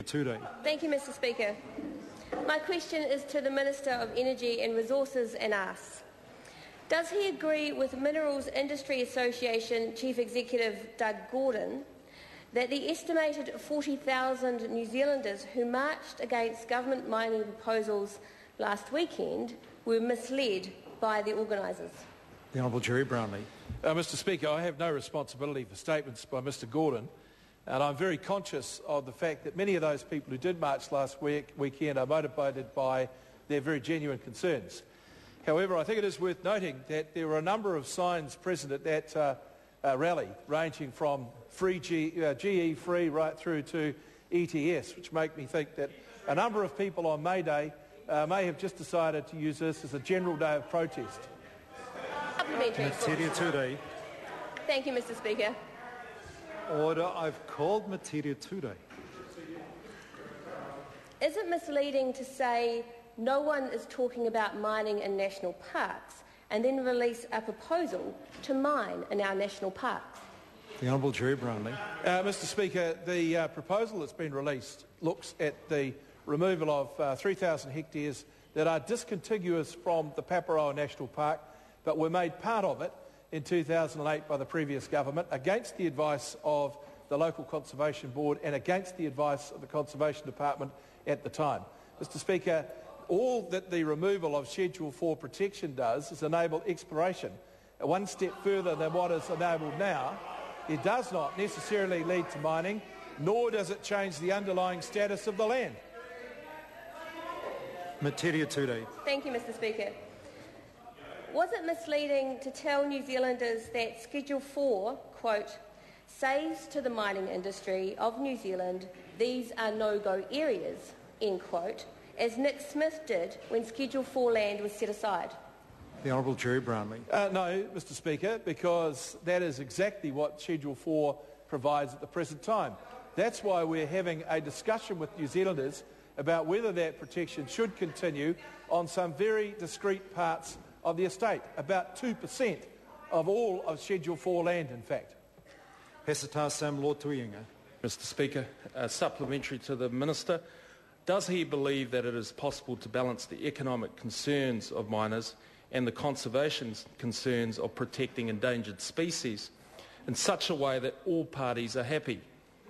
Turei. Thank you, Mr Speaker. My question is to the Minister of Energy and Resources and asks, does he agree with Minerals Industry Association Chief Executive Doug Gordon that the estimated 40,000 New Zealanders who marched against government mining proposals last weekend were misled by the organisers? The Honourable Gerry Brownlee. Mr Speaker, I have no responsibility for statements by Mr Gordon, and I'm very conscious of the fact that many of those people who did march last weekend are motivated by their very genuine concerns. However, I think it is worth noting that there were a number of signs present at that rally, ranging from GE free right through to ETS, which make me think that a number of people on May Day may have just decided to use this as a general day of protest. Metiria Turei. Thank you, Mr Speaker. Order. I've called Metiria Turei. Is it misleading to say no one is talking about mining in national parks and then release a proposal to mine in our national parks? The Honourable Gerry Brownlee. Mr Speaker, the proposal that's been released looks at the removal of 3,000 hectares that are discontiguous from the Paparoa National Park, but were made part of it in 2008 by the previous government against the advice of the local Conservation Board and against the advice of the Conservation Department at the time. Mr Speaker, all that the removal of Schedule 4 protection does is enable exploration one step further than what is enabled now. It does not necessarily lead to mining, nor does it change the underlying status of the land. Metiria Turei. Thank you, Mr Speaker. Was it misleading to tell New Zealanders that Schedule 4, quote, says to the mining industry of New Zealand, these are no-go areas, end quote, as Nick Smith did when Schedule 4 land was set aside? The Honourable Gerry Brownlee. No, Mr Speaker, because that is exactly what Schedule 4 provides at the present time. That's why we're having a discussion with New Zealanders about whether that protection should continue on some very discrete parts of the estate, about 2% of all of Schedule 4 land, in fact. Hesitasam Lotu-Iiga. Mr Speaker, supplementary to the Minister, does he believe that it is possible to balance the economic concerns of miners and the conservation concerns of protecting endangered species in such a way that all parties are happy?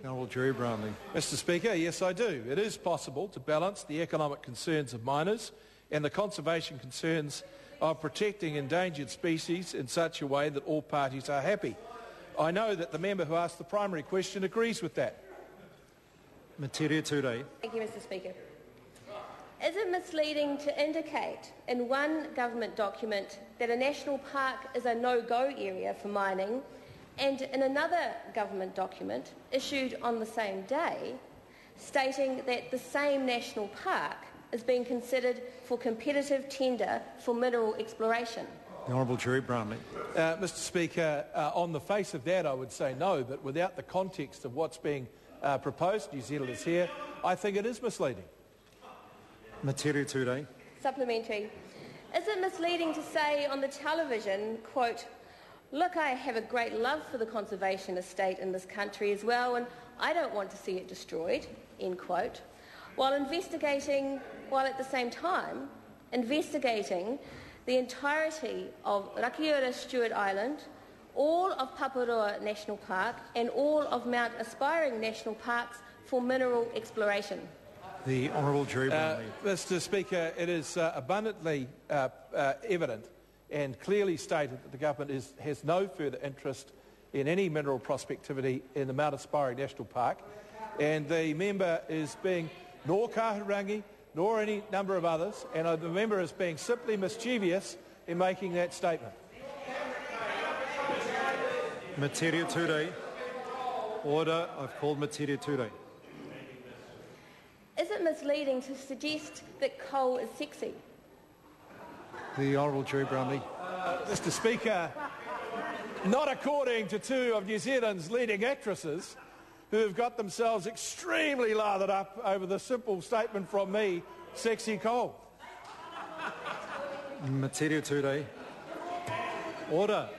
Honourable Gerry Brownlee. Mr Speaker, yes I do. It is possible to balance the economic concerns of miners and the conservation concerns of protecting endangered species in such a way that all parties are happy. I know that the member who asked the primary question agrees with that. Metiria Turei. Thank you, Mr Speaker. Is it misleading to indicate in one government document that a national park is a no-go area for mining and in another government document issued on the same day stating that the same national park is being considered for competitive tender for mineral exploration? The Honourable Gerry Brownlee. Mr Speaker, on the face of that I would say no, but without the context of what's being proposed, New Zealanders here, I think it is misleading. Metiria Turei. Supplementary. Is it misleading to say on the television, quote, look, I have a great love for the conservation estate in this country as well, and I don't want to see it destroyed, end quote, while at the same time investigating the entirety of Rakiura Stewart Island, all of Paparoa National Park and all of Mount Aspiring National Parks for mineral exploration? The Honourable Gerry Brownlee. Mr Speaker, it is abundantly evident and clearly stated that the government has no further interest in any mineral prospectivity in the Mount Aspiring National Park, and the member is being nor Kahurangi nor any number of others, and the member is being simply mischievous in making that statement. Metiria Turei. Order. I've called Metiria Turei. Is it misleading to suggest that coal is sexy? The Honourable Gerry Brownlee. Mr Speaker, not according to two of New Zealand's leading actresses who have got themselves extremely lathered up over the simple statement from me, sexy coal. Metiria Turei. Order.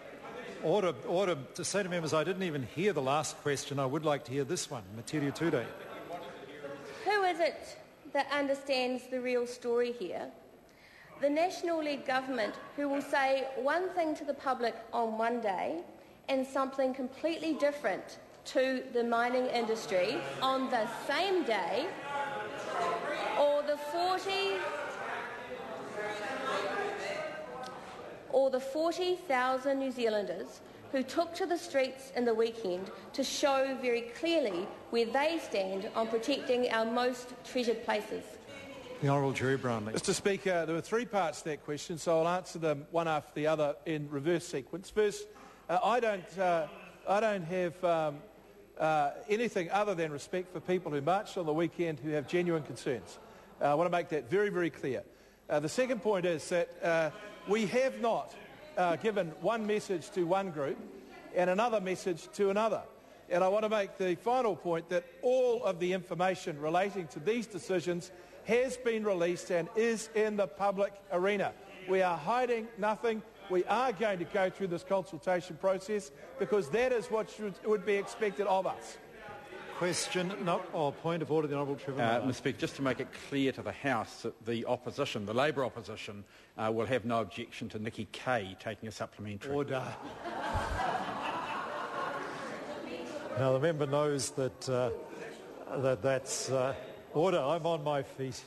Order. Order. To say to members, I didn't even hear the last question. I would like to hear this one. Metiria Turei. Who it that understands the real story here? The National-led government who will say one thing to the public on one day and something completely different to the mining industry on the same day, or the 40,000 New Zealanders who took to the streets in the weekend to show very clearly where they stand on protecting our most treasured places. The Honourable Gerry Brownlee. Mr Speaker, there were three parts to that question, so I'll answer them one after the other in reverse sequence. First, I don't have anything other than respect for people who marched on the weekend who have genuine concerns. I want to make that very, very clear. The second point is that we have not given one message to one group and another message to another. And I want to make the final point that all of the information relating to these decisions has been released and is in the public arena. We are hiding nothing. We are going to go through this consultation process because that is what would be expected of us. Question, point of order, the Honourable Trevor. Mr Speaker, just to make it clear to the House that the opposition, the Labour opposition, will have no objection to Nikki Kay taking a supplementary. Order. Now the member knows that that's order. I'm on my feet.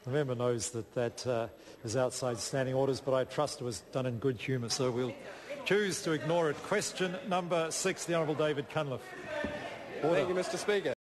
The member knows that is outside standing orders, but I trust it was done in good humour, so we'll choose to ignore it. Question number 6, the Honourable David Cunliffe. Order. Thank you, Mr Speaker.